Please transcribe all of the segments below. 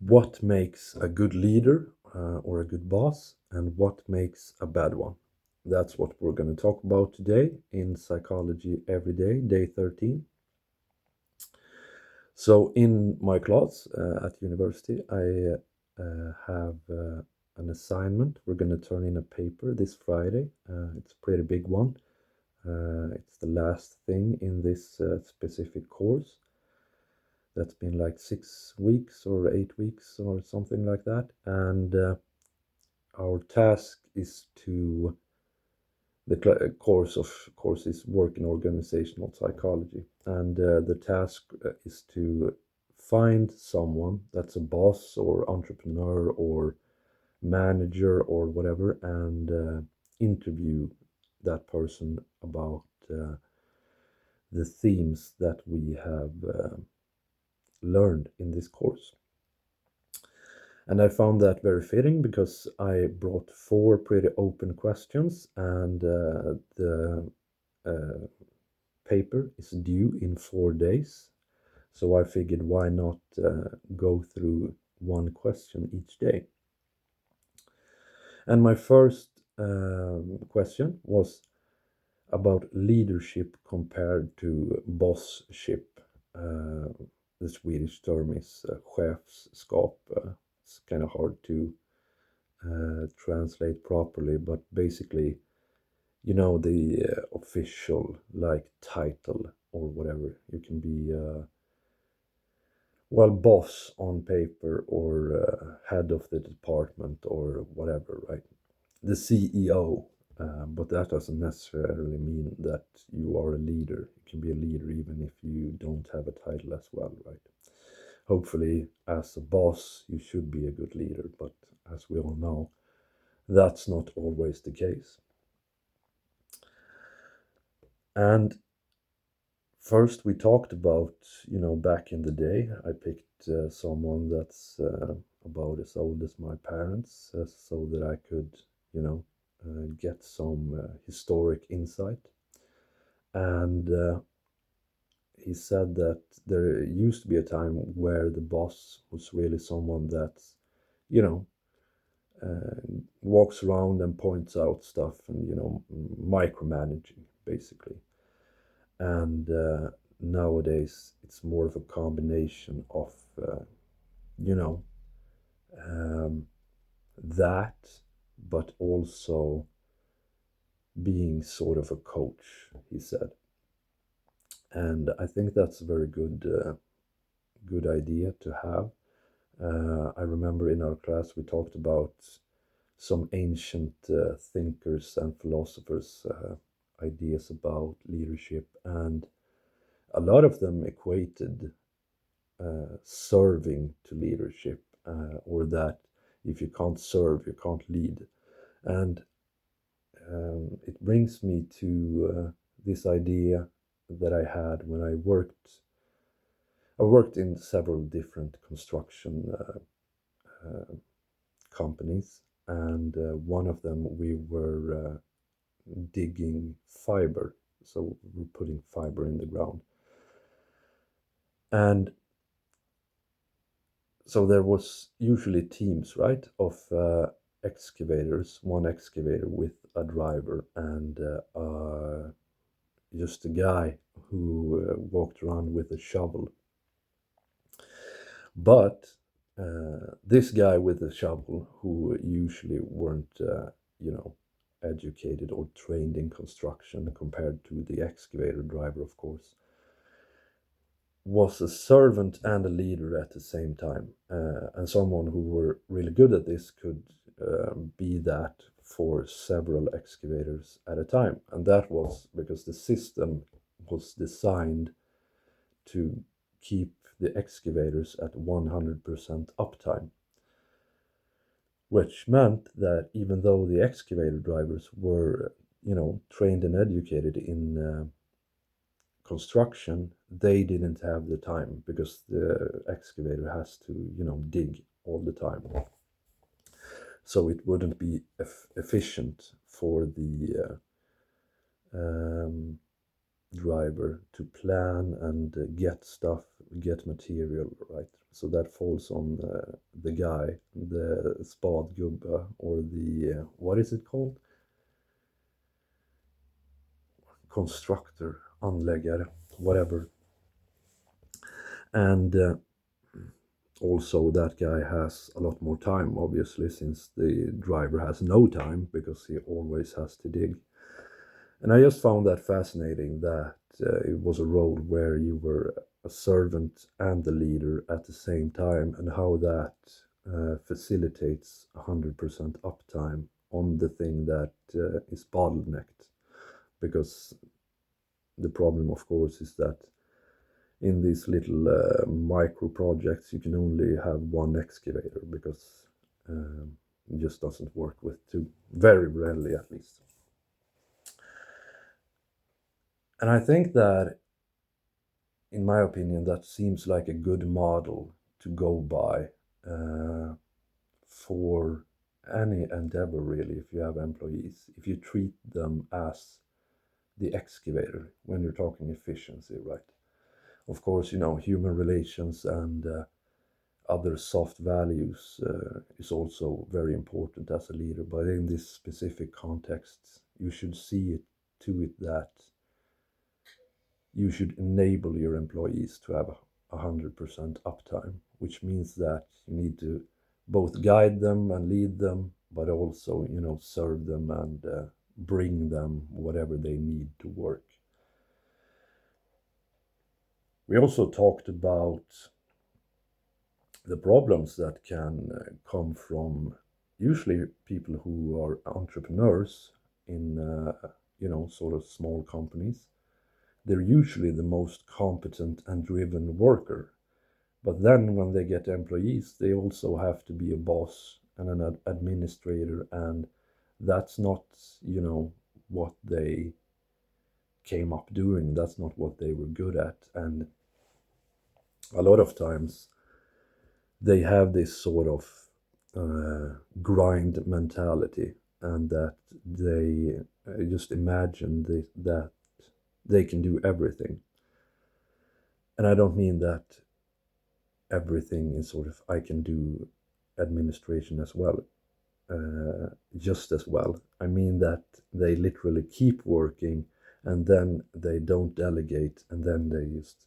What makes a good leader or a good boss, and what makes a bad one? That's what we're going to talk about today in Psychology Every Day, day 13. So, in my class at university, I have an assignment. We're going to turn in a paper this Friday. It's a pretty big one. It's the last thing in this specific course. That's been like 6 weeks or 8 weeks or something like that. And our task is to the course is work in organizational psychology, and the task is to find someone that's a boss or entrepreneur or manager or whatever, and interview that person about the themes that we have learned in this course. And I found that very fitting because I brought four pretty open questions, and the uh, paper is due in 4 days. So I figured, why not go through one question each day? And my first question was about leadership compared to bossship. Uh, the Swedish term is chefskap. It's kind of hard to translate properly, but basically, the official like title or whatever. You can be well, boss on paper or head of the department or whatever, right? The CEO. But that doesn't necessarily mean that you are a leader. You can be a leader even if you don't have a title as well, right? Hopefully, as a boss, you should be a good leader, but as we all know, that's not always the case. And first, we talked about, back in the day, I picked someone that's about as old as my parents, so that I could, get some historic insight. And he said that there used to be a time where the boss was really someone that's, you know, walks around and points out stuff and, micromanaging, basically. And nowadays it's more of a combination of you know um, that, but also being sort of a coach, he said. And I think that's a very good idea to have. I remember in our class we talked about some ancient thinkers and philosophers ideas about leadership, and a lot of them equated serving to leadership, or that if you can't serve, you can't lead. And it brings me to this idea that I had when I worked. I worked in several different construction companies, and one of them we were digging fiber. So we're putting fiber in the ground. And so there was usually teams, right, of excavators, one excavator with a driver, and just a guy who walked around with a shovel. But this guy with the shovel, who usually weren't, educated or trained in construction compared to the excavator driver, of course, was a servant and a leader at the same time. And someone who were really good at this could be that for several excavators at a time. And that was because the system was designed to keep the excavators at 100% uptime, which meant that even though the excavator drivers were, trained and educated in construction, they didn't have the time because the excavator has to, dig all the time. So it wouldn't be efficient for the driver to plan and get stuff, get material, right? So that falls on the guy, the spadgubbe, or the, what is it called? Constructor, anläggare, whatever. And also that guy has a lot more time, obviously, since the driver has no time because he always has to dig. And I just found that fascinating, that it was a role where you were a servant and the leader at the same time, and how that facilitates 100% uptime on the thing that is bottlenecked. Because the problem, of course, is that in these little micro projects, you can only have one excavator because it just doesn't work with two, very rarely at least. And I think that, in my opinion, that seems like a good model to go by for any endeavor, really, if you have employees. If you treat them as the excavator when you're talking efficiency, right? Of course, human relations and other soft values is also very important as a leader. But in this specific context, you should see it to it that you should enable your employees to have 100% uptime, which means that you need to both guide them and lead them, but also, serve them and bring them whatever they need to work. We also talked about the problems that can come from usually people who are entrepreneurs in, sort of small companies. They're usually the most competent and driven worker. But then when they get employees, they also have to be a boss and an administrator, and that's not, what they came up doing. That's not what they were good at. And a lot of times they have this sort of grind mentality, and that they just imagine that they can do everything. And I don't mean that everything is sort of, I can do administration as well, just as well. I mean that they literally keep working, and then they don't delegate, and then they just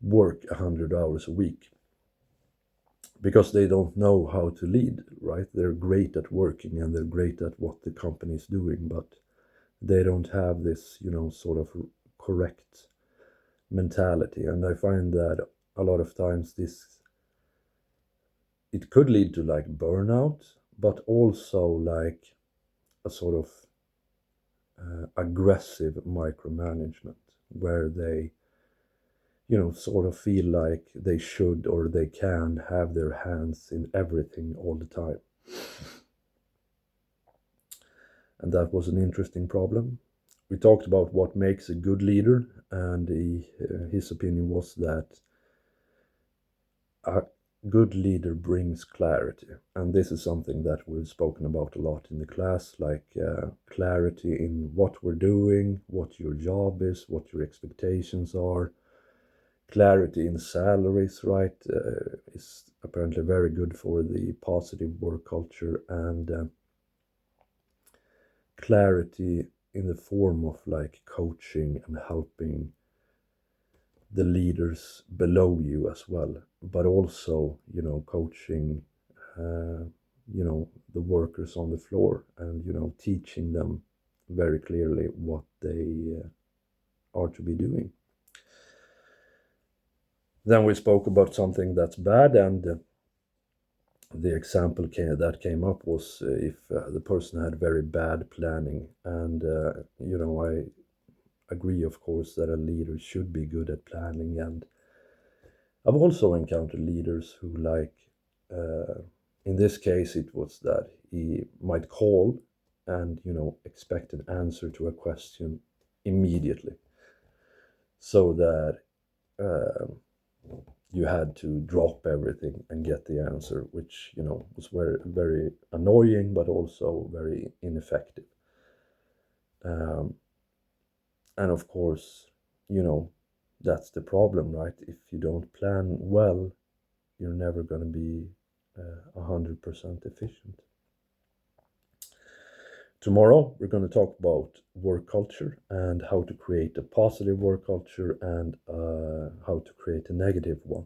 work 100 hours a week because they don't know how to lead, right? They're great at working and they're great at what the company is doing, but they don't have this, sort of correct mentality. And I find that a lot of times it could lead to like burnout, but also like a sort of aggressive micromanagement where they, sort of feel like they should or they can have their hands in everything all the time. And that was an interesting problem. We talked about what makes a good leader, and his opinion was that a good leader brings clarity. And this is something that we've spoken about a lot in the class, like clarity in what we're doing, what your job is, what your expectations are. Clarity in salaries, right, is apparently very good for the positive work culture, and clarity in the form of like coaching and helping the leaders below you as well, but also, coaching, the workers on the floor, and, teaching them very clearly what they are to be doing. Then we spoke about something that's bad, and the example that came up was if the person had very bad planning. And, I agree, of course, that a leader should be good at planning. And I've also encountered leaders who, like, in this case, it was that he might call and, expect an answer to a question immediately, so that you had to drop everything and get the answer, which, was very, very annoying, but also very ineffective. And of course, that's the problem, right? If you don't plan well, you're never going to be 100% efficient. Tomorrow, we're going to talk about work culture and how to create a positive work culture and how to create a negative one.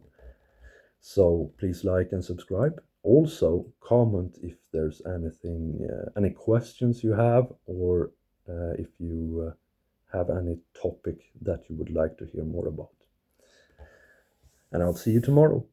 So please like and subscribe. Also, comment if there's anything, any questions you have, or if you have any topic that you would like to hear more about. And I'll see you tomorrow.